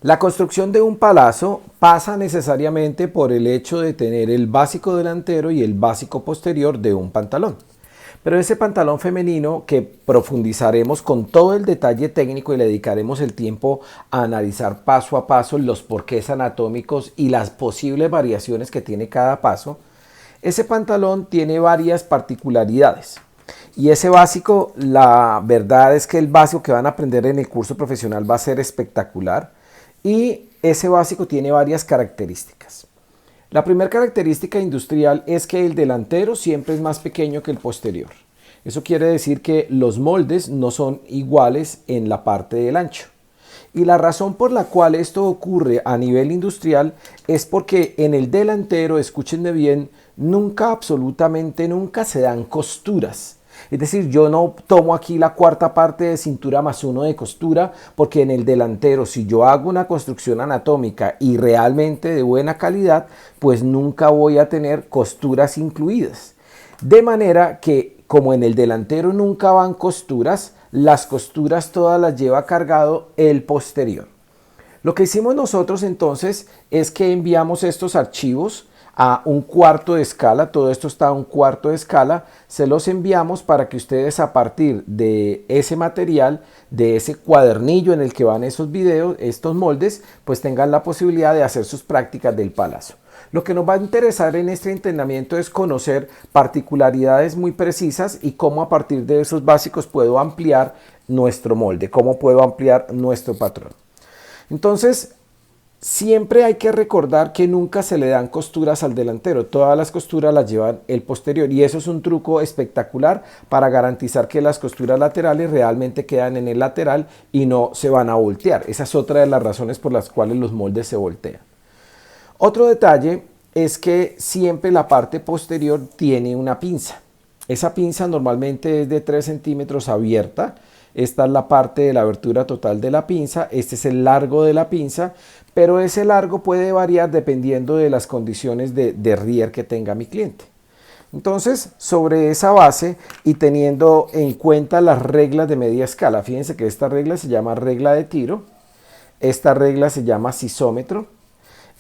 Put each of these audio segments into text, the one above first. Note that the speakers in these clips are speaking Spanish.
La construcción de un palazo pasa necesariamente por el hecho de tener el básico delantero y el básico posterior de un pantalón. Pero ese pantalón femenino que profundizaremos con todo el detalle técnico y le dedicaremos el tiempo a analizar paso a paso los porqués anatómicos y las posibles variaciones que tiene cada paso, ese pantalón tiene varias particularidades. Y ese básico, la verdad es que el básico que van a aprender en el curso profesional va a ser espectacular. Y ese básico tiene varias características. La primera característica industrial es que el delantero siempre es más pequeño que el posterior. Eso quiere decir que los moldes no son iguales en la parte del ancho. Y la razón por la cual esto ocurre a nivel industrial es porque en el delantero, escúchenme bien, nunca, absolutamente nunca se dan costuras. Es decir, yo no tomo aquí la cuarta parte de cintura más uno de costura, porque en el delantero, si yo hago una construcción anatómica y realmente de buena calidad, pues nunca voy a tener costuras incluidas. De manera que, como en el delantero nunca van costuras, las costuras todas las lleva cargado el posterior. Lo que hicimos nosotros entonces es que enviamos estos archivos a un cuarto de escala, todo esto está a un cuarto de escala, se los enviamos para que ustedes a partir de ese material, de ese cuadernillo en el que van esos videos, estos moldes, pues tengan la posibilidad de hacer sus prácticas del palazo. Lo que nos va a interesar en este entrenamiento es conocer particularidades muy precisas y cómo a partir de esos básicos puedo ampliar nuestro molde, cómo puedo ampliar nuestro patrón. Entonces, siempre hay que recordar que nunca se le dan costuras al delantero, todas las costuras las llevan el posterior y eso es un truco espectacular para garantizar que las costuras laterales realmente quedan en el lateral y no se van a voltear. Esa es otra de las razones por las cuales los moldes se voltean. Otro detalle es que siempre la parte posterior tiene una pinza. Esa pinza normalmente es de 3 centímetros abierta. Esta es la parte de la abertura total de la pinza. Este es el largo de la pinza, pero ese largo puede variar dependiendo de las condiciones de derrier que tenga mi cliente. Entonces, sobre esa base y teniendo en cuenta las reglas de media escala, fíjense que esta regla se llama regla de tiro, esta regla se llama sisómetro,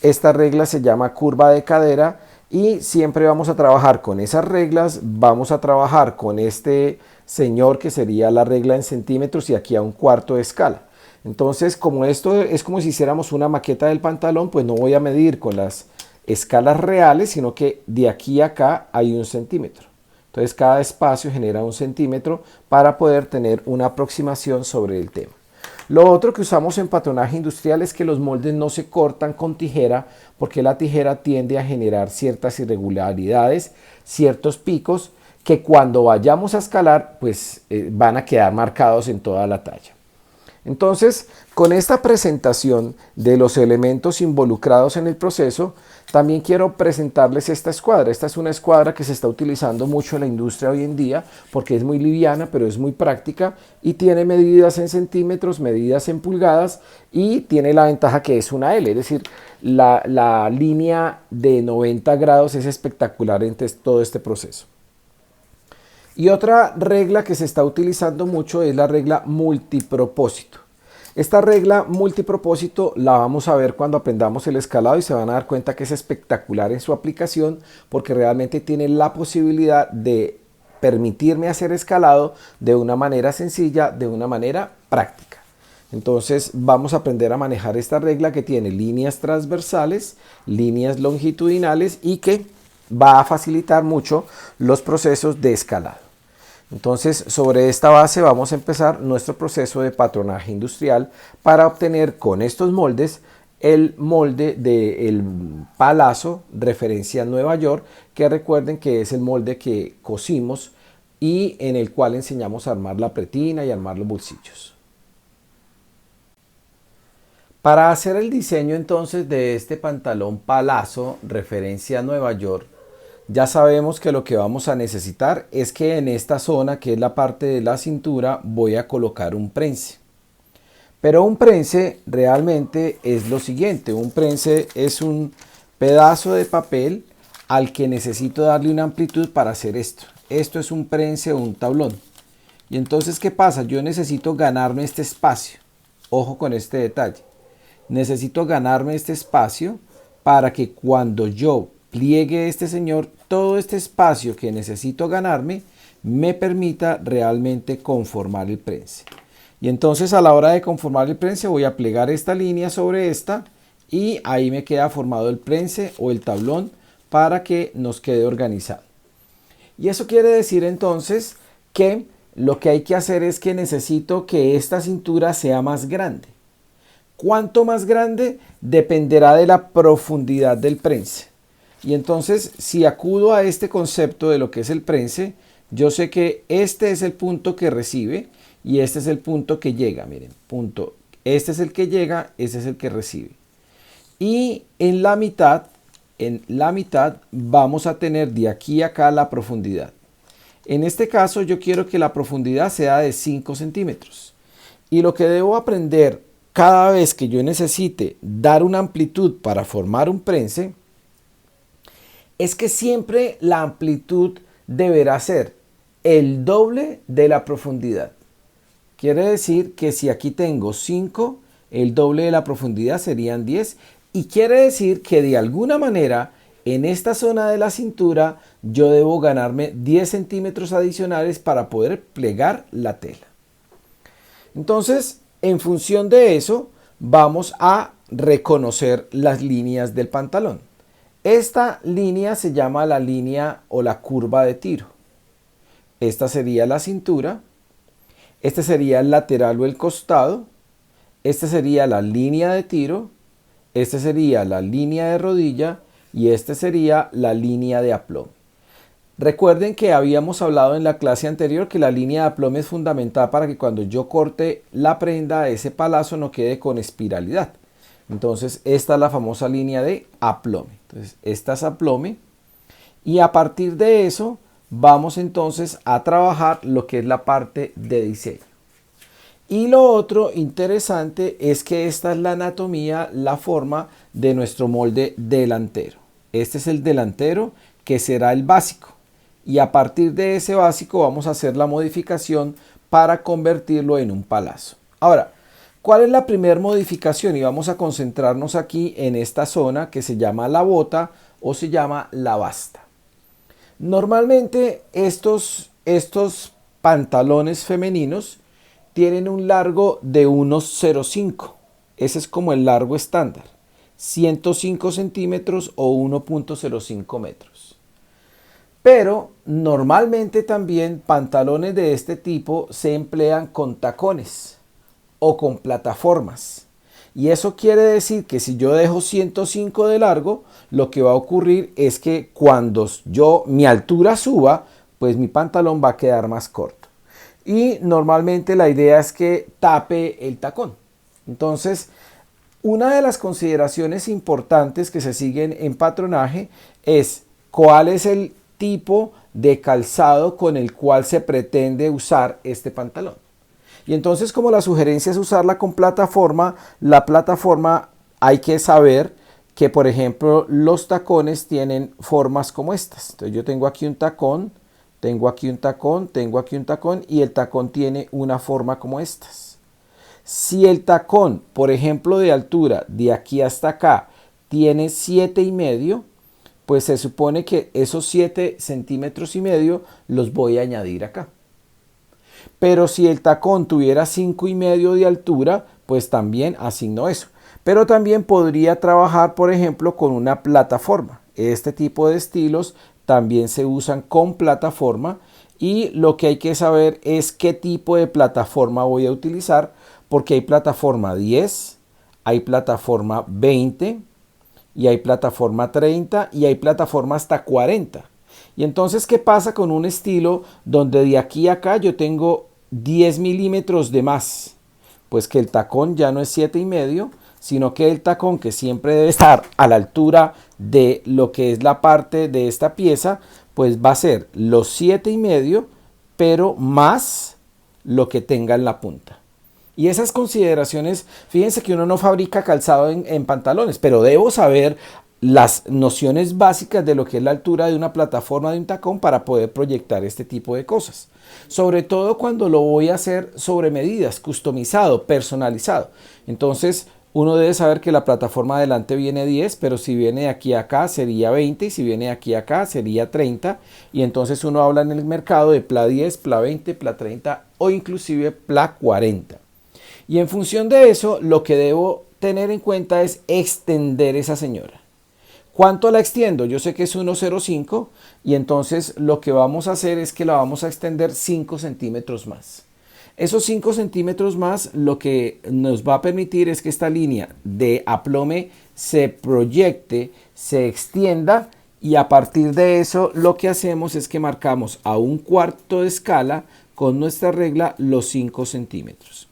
esta regla se llama curva de cadera y siempre vamos a trabajar con esas reglas, vamos a trabajar con este señor que sería la regla en centímetros y aquí a un cuarto de escala. Entonces, como esto es como si hiciéramos una maqueta del pantalón, pues no voy a medir con las escalas reales, sino que de aquí a acá hay 1 centímetro. Entonces, cada espacio genera 1 centímetro para poder tener una aproximación sobre el tema. Lo otro que usamos en patronaje industrial es que los moldes no se cortan con tijera porque la tijera tiende a generar ciertas irregularidades, ciertos picos que cuando vayamos a escalar pues van a quedar marcados en toda la talla. Entonces, con esta presentación de los elementos involucrados en el proceso, también quiero presentarles esta escuadra. Esta es una escuadra que se está utilizando mucho en la industria hoy en día porque es muy liviana, pero es muy práctica y tiene medidas en centímetros, medidas en pulgadas y tiene la ventaja que es una L, es decir, la línea de 90 grados es espectacular en todo este proceso. Y otra regla que se está utilizando mucho es la regla multipropósito. Esta regla multipropósito la vamos a ver cuando aprendamos el escalado y se van a dar cuenta que es espectacular en su aplicación porque realmente tiene la posibilidad de permitirme hacer escalado de una manera sencilla, de una manera práctica. Entonces vamos a aprender a manejar esta regla que tiene líneas transversales, líneas longitudinales y que va a facilitar mucho los procesos de escalado. Entonces, sobre esta base vamos a empezar nuestro proceso de patronaje industrial para obtener con estos moldes el molde del palazo referencia Nueva York, que recuerden que es el molde que cosimos y en el cual enseñamos a armar la pretina y armar los bolsillos. Para hacer el diseño entonces de este pantalón palazo referencia Nueva York, ya sabemos que lo que vamos a necesitar es que en esta zona, que es la parte de la cintura, voy a colocar un prense. Pero un prense realmente es lo siguiente, un prense es un pedazo de papel al que necesito darle una amplitud para hacer esto. Esto es un prense o un tablón. Y entonces, ¿qué pasa? Yo necesito ganarme este espacio. Ojo con este detalle. necesito ganarme este espacio para que cuando yo pliegue este señor, todo este espacio que necesito ganarme me permita realmente conformar el prense. Y entonces a la hora de conformar el prense voy a plegar esta línea sobre esta y ahí me queda formado el prense o el tablón para que nos quede organizado. Y eso quiere decir entonces que lo que hay que hacer es que necesito que esta cintura sea más grande. ¿Cuánto más grande? Dependerá de la profundidad del prense. Y entonces, si acudo a este concepto de lo que es el prense, yo sé que este es el punto que recibe y este es el punto que llega. Miren, punto. Este es el que llega, este es el que recibe. Y en la mitad vamos a tener de aquí a acá la profundidad. En este caso yo quiero que la profundidad sea de 5 centímetros. Y lo que debo aprender cada vez que yo necesite dar una amplitud para formar un prense es que siempre la amplitud deberá ser el doble de la profundidad. Quiere decir que si aquí tengo 5, el doble de la profundidad serían 10. Y quiere decir que de alguna manera en esta zona de la cintura yo debo ganarme 10 centímetros adicionales para poder plegar la tela. Entonces, en función de eso, vamos a reconocer las líneas del pantalón. Esta línea se llama la línea o la curva de tiro. Esta sería la cintura. Este sería el lateral o el costado. Esta sería la línea de tiro. Esta sería la línea de rodilla y esta sería la línea de aplome. Recuerden que habíamos hablado en la clase anterior que la línea de aplome es fundamental para que cuando yo corte la prenda, ese palazo no quede con espiralidad. Entonces esta es la famosa línea de aplome. Entonces esta es aplome y a partir de eso vamos entonces a trabajar lo que es la parte de diseño. Y lo otro interesante es que esta es la anatomía, la forma de nuestro molde delantero. Este es el delantero que será el básico. Y a partir de ese básico vamos a hacer la modificación para convertirlo en un palazo. Ahora, ¿cuál es la primera modificación? Y vamos a concentrarnos aquí en esta zona que se llama la bota o se llama la basta. Normalmente estos pantalones femeninos tienen un largo de unos 0,5. Ese es como el largo estándar. 105 centímetros o 1,05 metros. Pero normalmente también pantalones de este tipo se emplean con tacones o con plataformas. Y eso quiere decir que si yo dejo 105 de largo, lo que va a ocurrir es que cuando mi altura suba, pues mi pantalón va a quedar más corto. Y normalmente la idea es que tape el tacón. Entonces, una de las consideraciones importantes que se siguen en patronaje es cuál es el tipo de calzado con el cual se pretende usar este pantalón. Y entonces, como la sugerencia es usarla con plataforma, la plataforma hay que saber que, por ejemplo, los tacones tienen formas como estas. Entonces yo tengo aquí un tacón, tengo aquí un tacón, tengo aquí un tacón y el tacón tiene una forma como estas. Si el tacón, por ejemplo, de altura de aquí hasta acá tiene 7,5, pues se supone que esos 7 centímetros y medio los voy a añadir acá. Pero si el tacón tuviera 5,5 de altura, pues también asigno eso. Pero también podría trabajar, por ejemplo, con una plataforma. Este tipo de estilos también se usan con plataforma y lo que hay que saber es qué tipo de plataforma voy a utilizar porque hay plataforma 10, hay plataforma 20 y hay plataforma 30 y hay plataforma hasta 40. Y entonces, ¿qué pasa con un estilo donde de aquí a acá yo tengo 10 milímetros de más? Pues que el tacón ya no es 7,5, sino que el tacón, que siempre debe estar a la altura de lo que es la parte de esta pieza, pues va a ser los 7,5, pero más lo que tenga en la punta. Y esas consideraciones, fíjense que uno no fabrica calzado en pantalones, pero debo saber las nociones básicas de lo que es la altura de una plataforma de un tacón para poder proyectar este tipo de cosas. Sobre todo cuando lo voy a hacer sobre medidas, customizado, personalizado. Entonces, Uno debe saber que la plataforma adelante viene 10, pero si viene de aquí a acá sería 20 y si viene de aquí a acá sería 30. Y entonces uno habla en el mercado de PLA 10, PLA 20, PLA 30 o inclusive PLA 40. Y en función de eso, lo que debo tener en cuenta es extender esa señora. ¿Cuánto la extiendo? Yo sé que es 1,05 y entonces lo que vamos a hacer es que la vamos a extender 5 centímetros más. Esos 5 centímetros más lo que nos va a permitir es que esta línea de aplome se proyecte, se extienda y a partir de eso lo que hacemos es que marcamos a un cuarto de escala con nuestra regla los 5 centímetros.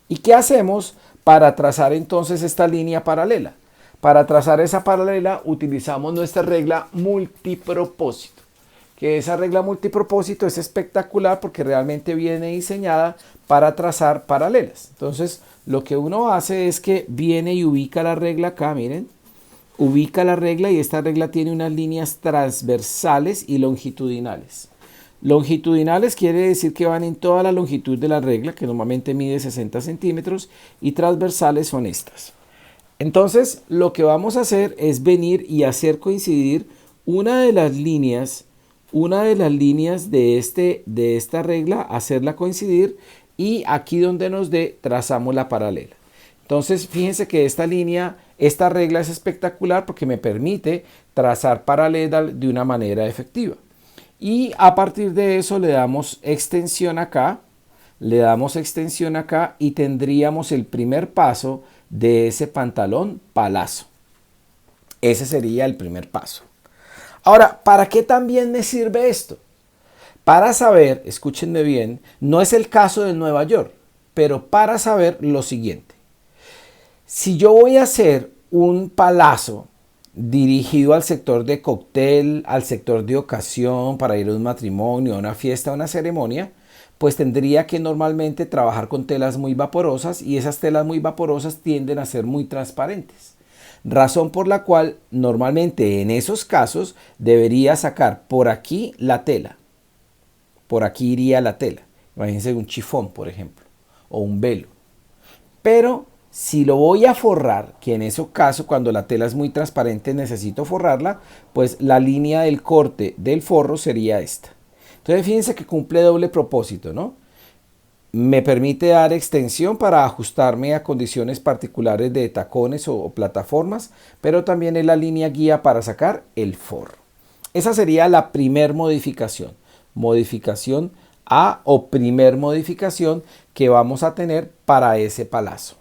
¿Y qué hacemos para trazar entonces esta línea paralela? Para trazar esa paralela utilizamos nuestra regla multipropósito. Que esa regla multipropósito es espectacular porque realmente viene diseñada para trazar paralelas. Entonces lo que uno hace es que viene y ubica la regla acá, miren. Ubica la regla y esta regla tiene unas líneas transversales y longitudinales. Longitudinales quiere decir que van en toda la longitud de la regla, que normalmente mide 60 centímetros, y transversales son estas. Entonces, lo que vamos a hacer es venir y hacer coincidir una de las líneas de esta regla, hacerla coincidir y aquí donde nos dé trazamos la paralela. Entonces, fíjense que esta regla es espectacular porque me permite trazar paralela de una manera efectiva. Y a partir de eso le damos extensión acá y tendríamos el primer paso de ese pantalón palazo. Ese sería el primer paso. Ahora, ¿para qué también me sirve esto? Para saber, escúchenme bien, no es el caso de Nueva York, pero para saber lo siguiente. Si yo voy a hacer un palazo dirigido al sector de cóctel, al sector de ocasión, para ir a un matrimonio, a una fiesta, a una ceremonia, pues tendría que normalmente trabajar con telas muy vaporosas y esas telas muy vaporosas tienden a ser muy transparentes. Razón por la cual normalmente en esos casos debería sacar por aquí la tela. Por aquí iría la tela. Imagínense un chifón, por ejemplo, o un velo. Pero si lo voy a forrar, que en ese caso cuando la tela es muy transparente necesito forrarla, pues la línea del corte del forro sería esta. Entonces fíjense que cumple doble propósito, ¿no? Me permite dar extensión para ajustarme a condiciones particulares de tacones o plataformas, pero también es la línea guía para sacar el forro. Esa sería la primer modificación. Modificación A o primer modificación que vamos a tener para ese palazo.